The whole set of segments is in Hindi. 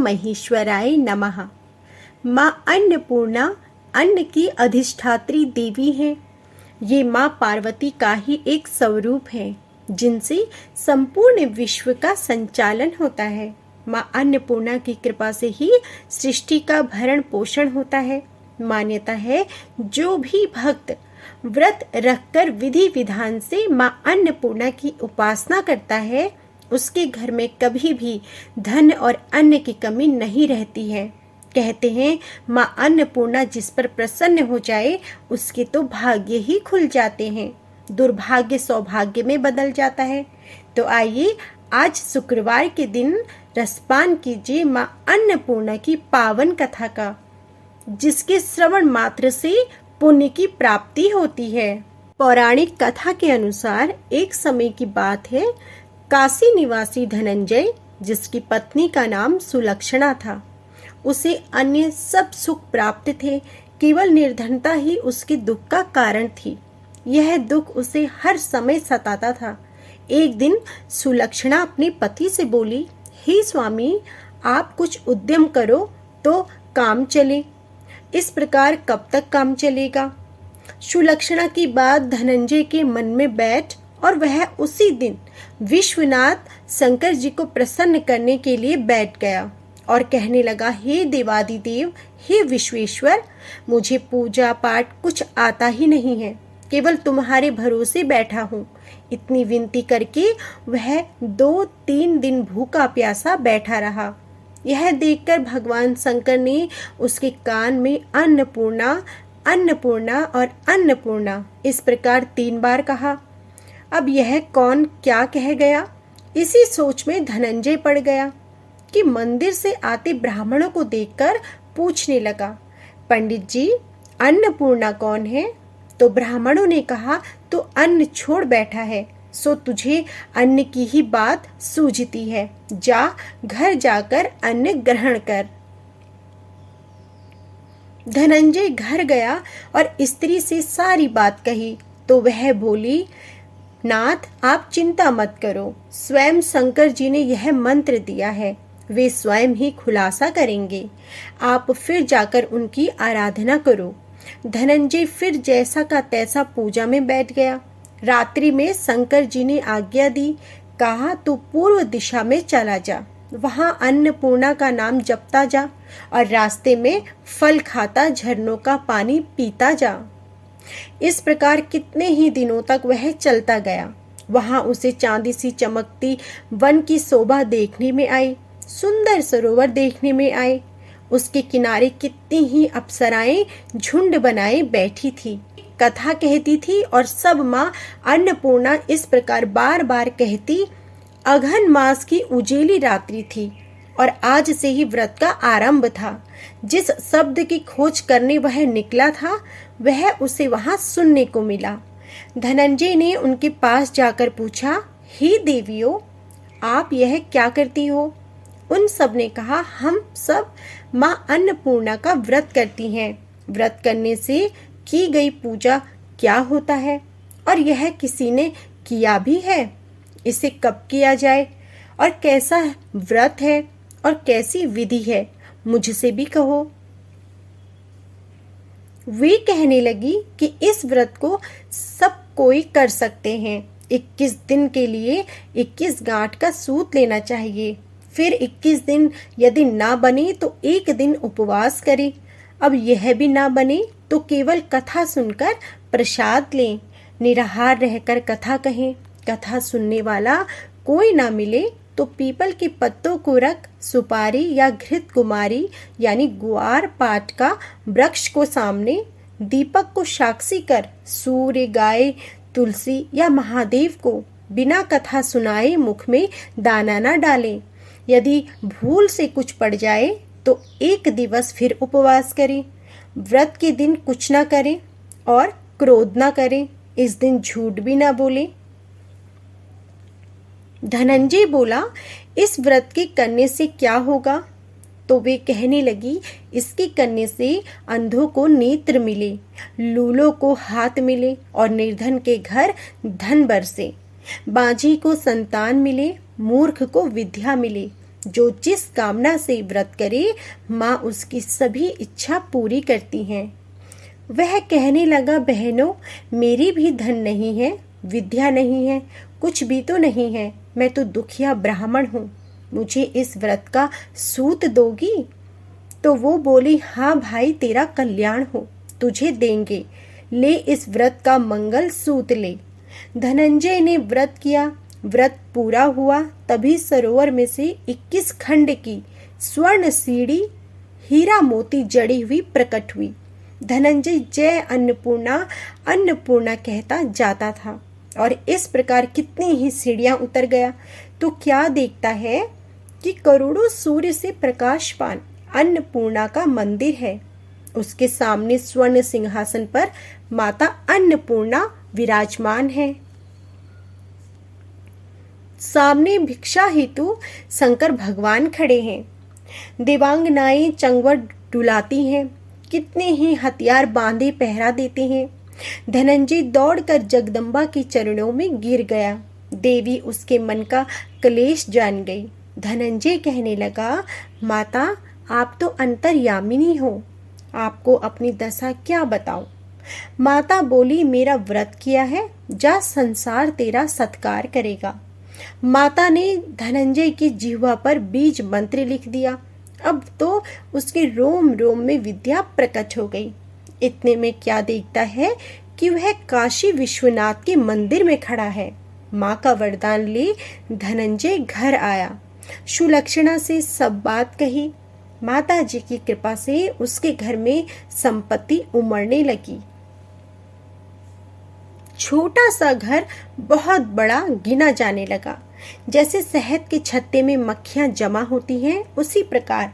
महेश्वराय नमः। माँ अन्नपूर्णा अन्न की अधिष्ठात्री देवी हैं। ये माँ पार्वती का ही एक स्वरूप है जिनसे संपूर्ण विश्व का संचालन होता है। माँ अन्नपूर्णा की कृपा से ही सृष्टि का भरण पोषण होता है। मान्यता है जो भी भक्त व्रत रखकर विधि विधान से माँ अन्नपूर्णा की उपासना करता है उसके घर में कभी भी धन और अन्न की कमी नहीं रहती है। कहते हैं माँ अन्नपूर्णा जिस पर प्रसन्न हो जाए उसके तो भाग्य ही खुल जाते हैं, दुर्भाग्य सौभाग्य में बदल जाता है। तो आइए आज शुक्रवार के दिन रसपान कीजिए माँ अन्नपूर्णा की पावन कथा का, जिसके श्रवण मात्र से पुण्य की प्राप्ति होती है। पौराणिक कथा के अनुसार एक समय की बात है, काशी निवासी धनंजय जिसकी पत्नी का नाम सुलक्षणा था, उसे अन्य सब सुख प्राप्त थे, केवल निर्धनता ही उसके दुख का कारण थी। यह दुख उसे हर समय सताता था। एक दिन सुलक्षणा अपने पति से बोली, हे स्वामी, आप कुछ उद्यम करो तो काम चले। इस प्रकार कब तक काम चलेगा? सुलक्षणा की बात धनंजय के मन में बैठ और वह उसी दिन विश्वनाथ शंकर जी को प्रसन्न करने के लिए बैठ गया और कहने लगा, हे देवादिदेव, हे विश्वेश्वर, मुझे पूजा पाठ कुछ आता ही नहीं है, केवल तुम्हारे भरोसे बैठा हूँ। इतनी विनती करके वह 2-3 दिन भूखा प्यासा बैठा रहा। यह देखकर भगवान शंकर ने उसके कान में अन्नपूर्णा, अन्नपूर्णा और अन्नपूर्णा इस प्रकार 3 बार कहा। अब यह कौन क्या कह गया? इसी सोच में धनंजय पड़ गया कि मंदिर से आते ब्राह्मणों को देखकर पूछने लगा, पंडित जी, अन्नपूर्णा कौन है? तो ब्राह्मणों ने कहा, तो अन्न छोड़ बैठा है, सो तुझे अन्न की ही बात सूझती है, जा घर जाकर अन्न ग्रहण कर। धनंजय घर गया और स्त्री से सारी बात कही तो वह बोली, नाथ, आप चिंता मत करो, स्वयं शंकर जी ने यह मंत्र दिया है, वे स्वयं ही खुलासा करेंगे, आप फिर जाकर उनकी आराधना करो। धनंजय फिर जैसा का तैसा पूजा में बैठ गया। रात्रि में शंकर जी ने आज्ञा दी, कहा तू पूर्व दिशा में चला जा, वहां अन्नपूर्णा का नाम जपता जा और रास्ते में फल खाता झरनों का पानी पीता जा। इस प्रकार कितने ही दिनों तक वह चलता गया। वहां उसे चांदी सी चमकती वन की शोभा देखने में आई, सुंदर सरोवर देखने में आए। उसके किनारे कितनी ही अप्सराएं झुंड बनाए बैठी थी, कथा कहती थी और सब माँ अन्नपूर्णा इस प्रकार बार बार कहती। अघन मास की उजेली रात्रि थी और आज से ही व्रत का आरंभ था। जिस शब्द की खोज करने वह निकला था वह उसे वहां सुनने को मिला। धनंजय ने उनके पास जाकर पूछा, हे देवियों, आप यह क्या करती हो? उन सब ने कहा, हम सब माँ अन्नपूर्णा का व्रत करती हैं। व्रत करने से की गई पूजा क्या होता है और यह किसी ने किया भी है? इसे कब किया जाए और कैसा व्रत है और कैसी विधि है, मुझसे भी कहो। वे कहने लगी कि इस व्रत को सब कोई कर सकते हैं। 21 दिन के लिए 21 गांठ का सूत लेना चाहिए, फिर 21 दिन यदि ना बने तो 1 दिन उपवास करें। अब यह भी ना बने तो केवल कथा सुनकर प्रसाद लें, निराहार रहकर कथा कहें। कथा सुनने वाला कोई ना मिले तो पीपल के पत्तों को रख सुपारी या घृत कुमारी यानी गुआर पाट का वृक्ष को सामने, दीपक को साक्षी कर सूर्य, गाय, तुलसी या महादेव को बिना कथा सुनाए मुख में दाना न डालें। यदि भूल से कुछ पड़ जाए तो 1 दिवस फिर उपवास करें। व्रत के दिन कुछ ना करें और क्रोध ना करें। इस दिन झूठ भी ना बोलें। धनंजय बोला, इस व्रत के करने से क्या होगा? तो वे कहने लगी, इसके करने से अंधों को नेत्र मिले, लूलों को हाथ मिले और निर्धन के घर धन बरसे, बांझी को संतान मिले, मूर्ख को विद्या मिले, जो जिस कामना से व्रत करे, माँ उसकी सभी इच्छा पूरी करती हैं। वह कहने लगा, बहनों, मेरी भी धन नहीं है, विद्या नहीं है, कुछ भी तो नहीं है। मैं तो दुखिया ब्राह्मण हूँ। मुझे इस व्रत का सूत दोगी? तो वो बोली, हाँ भाई, तेरा कल्याण हो, तुझे देंगे। ले इस व्रत का मंगल सूत ले। धनंजय ने व्रत किया। व्रत पूरा हुआ तभी सरोवर में से 21 खंड की स्वर्ण सीढ़ी हीरा मोती जड़ी हुई प्रकट हुई। धनंजय जय अन्नपूर्णा अन्नपूर्णा कहता जाता था और इस प्रकार कितनी ही सीढ़ियां उतर गया तो क्या देखता है कि करोड़ों सूर्य से प्रकाशपान अन्नपूर्णा का मंदिर है। उसके सामने स्वर्ण सिंहासन पर माता अन्नपूर्णा विराजमान है। सामने भिक्षा हेतु शंकर भगवान खड़े हैं। देवांगनाएं चंगवट डुलाती हैं। कितने ही हथियार बांधे पहरा देते हैं। धनंजय दौड़कर जगदम्बा के चरणों में गिर गया। देवी उसके मन का क्लेश जान गई। धनंजय कहने लगा, माता, आप तो अंतर्यामिनी हो, आपको अपनी दशा क्या बताऊं। माता बोली, मेरा व्रत किया है, जा, संसार तेरा सत्कार करेगा। माता ने धनंजय की जिह्वा पर बीज मंत्र लिख दिया। अब तो उसके रोम रोम में विद्या प्रकट हो गई। इतने में क्या देखता है कि वह काशी विश्वनाथ के मंदिर में खड़ा है। माँ का वरदान ले धनंजय घर आया। सुलक्षणा से सब बात कही। माता जी की कृपा से उसके घर में संपत्ति उमड़ने लगी। छोटा सा घर बहुत बड़ा गिना जाने लगा। जैसे शहद के छत्ते में मक्खियां जमा होती हैं, उसी प्रकार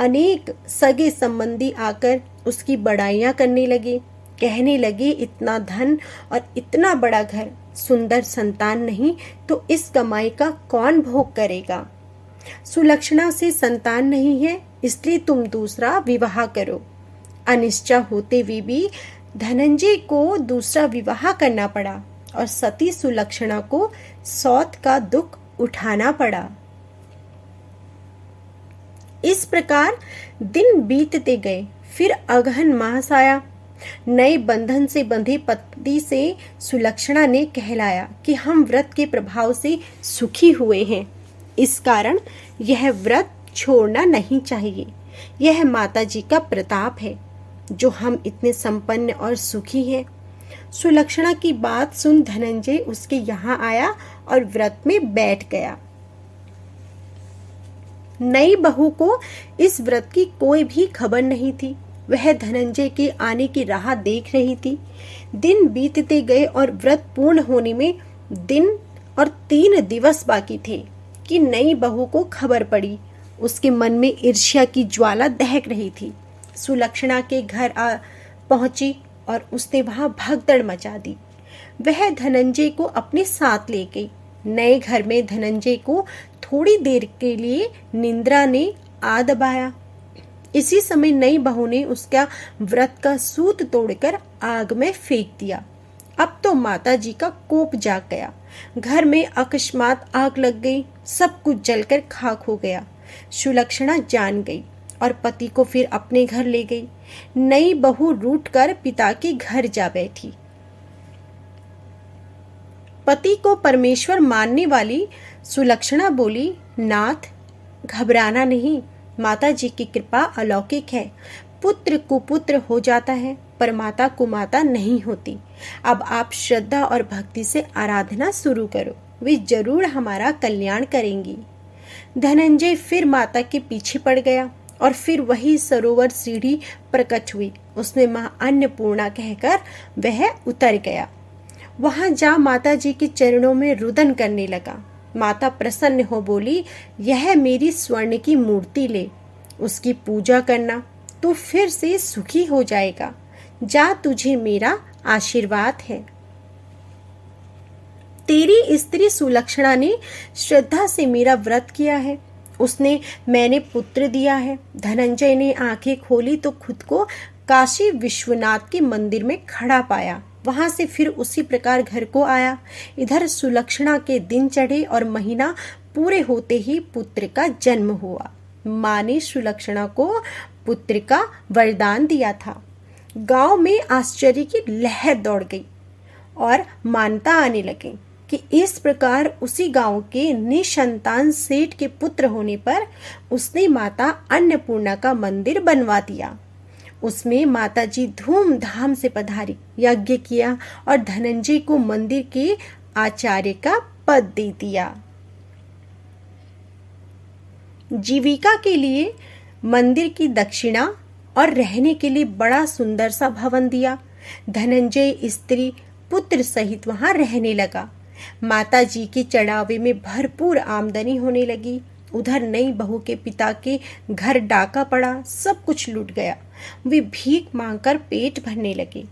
अनेक सगे संबंधी आकर उसकी बड़ाइयां करने लगे। कहने लगे, इतना धन और इतना बड़ा घर, सुंदर संतान नहीं तो इस कमाई का कौन भोग करेगा। सुलक्षणा से संतान नहीं है, इसलिए तुम दूसरा विवाह करो। अनिश्चय होते हुए भी धनंजय को दूसरा विवाह करना पड़ा और सती सुलक्षणा को सौत का दुख उठाना पड़ा। इस प्रकार दिन बीतते गए। फिर अगहन मास आया। नए बंधन से बंधे पति से सुलक्षणा ने कहलाया कि हम व्रत के प्रभाव से सुखी हुए हैं, इस कारण यह व्रत छोड़ना नहीं चाहिए। यह माता जी का प्रताप है जो हम इतने संपन्न और सुखी हैं। सुलक्षणा की बात सुन धनंजय उसके यहाँ आया और व्रत में बैठ गया। नई बहू को इस व्रत की कोई भी खबर नहीं थी। वह धनंजय के आने की राह देख रही थी। दिन बीतते गए और व्रत पूर्ण होने में दिन और 3 दिवस बाकी थे कि नई बहू को खबर पड़ी। उसके मन में ईर्ष्या की ज्वाला दहक रही थी। सुलक्षणा के घर पहुंची और उसने वहां भगदड़ मचा दी। वह धनंजय को अपने साथ ले गई। नए घर में धनंजय को थोड़ी देर के लिए निंद्रा ने आ दबाया। इसी समय नई बहू ने उसका व्रत का सूत तोड़कर आग में फेंक दिया। अब तो माता जी का कोप जाग गया। घर में अकस्मात आग लग गई। सब कुछ जलकर खाक हो गया। सुलक्षणा जान गई और पति को फिर अपने घर ले गई। नई बहू रूठकर पिता के घर जा बैठी। पति को परमेश्वर मानने वाली सुलक्षणा बोली, नाथ, घबराना नहीं, माता जी की कृपा अलौकिक है। पुत्र कुपुत्र हो जाता है पर माता कुमाता नहीं होती। अब आप श्रद्धा और भक्ति से आराधना शुरू करो, वे जरूर हमारा कल्याण करेंगी। धनंजय फिर माता के पीछे पड़ गया और फिर वही सरोवर सीढ़ी प्रकट हुई। उसमें मां अन्नपूर्णा कहकर वह उतर गया। वहां जा माता जी के चरणों में रुदन करने लगा। माता प्रसन्न हो बोली, यह मेरी स्वर्ण की मूर्ति ले, उसकी पूजा करना तो फिर से सुखी हो जाएगा। जा, तुझे मेरा आशीर्वाद है। तेरी स्त्री सुलक्षणा ने श्रद्धा से मेरा व्रत किया है, उसने मैंने पुत्र दिया है। धनंजय ने आंखें खोली तो खुद को काशी विश्वनाथ के मंदिर में खड़ा पाया। वहां से फिर उसी प्रकार घर को आया। इधर सुलक्षणा के दिन चढ़े और महीना पूरे होते ही पुत्र का जन्म हुआ। माँ ने सुलक्षणा को पुत्र का वरदान दिया था। गांव में आश्चर्य की लहर दौड़ गई और मान्यता आने लगी कि इस प्रकार उसी गांव के निसंतान सेठ के पुत्र होने पर उसने माता अन्नपूर्णा का मंदिर बनवा दिया। उसमें माताजी धूमधाम से पधारी, यज्ञ किया और धनंजय को मंदिर के आचार्य का पद दे दिया। जीविका के लिए मंदिर की दक्षिणा और रहने के लिए बड़ा सुंदर सा भवन दिया। धनंजय स्त्री पुत्र सहित वहां रहने लगा। माताजी के चढ़ावे में भरपूर आमदनी होने लगी। उधर नई बहू के पिता के घर डाका पड़ा, सब कुछ लूट गया। वे भीख मांगकर पेट भरने लगे।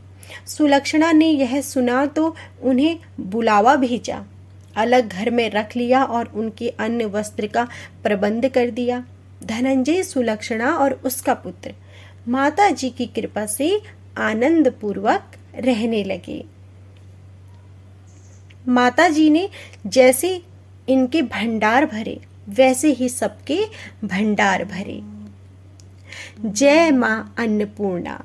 सुलक्षणा ने यह सुना तो उन्हें बुलावा भेजा, अलग घर में रख लिया और उनके अन्न वस्त्र का प्रबंध कर दिया। धनंजय, सुलक्षणा और उसका पुत्र माता जी की कृपा से आनंद पूर्वक रहने लगे। माता जी ने जैसे इनके भंडार भरे वैसे ही सबके भंडार भरे। जय मां अन्नपूर्णा।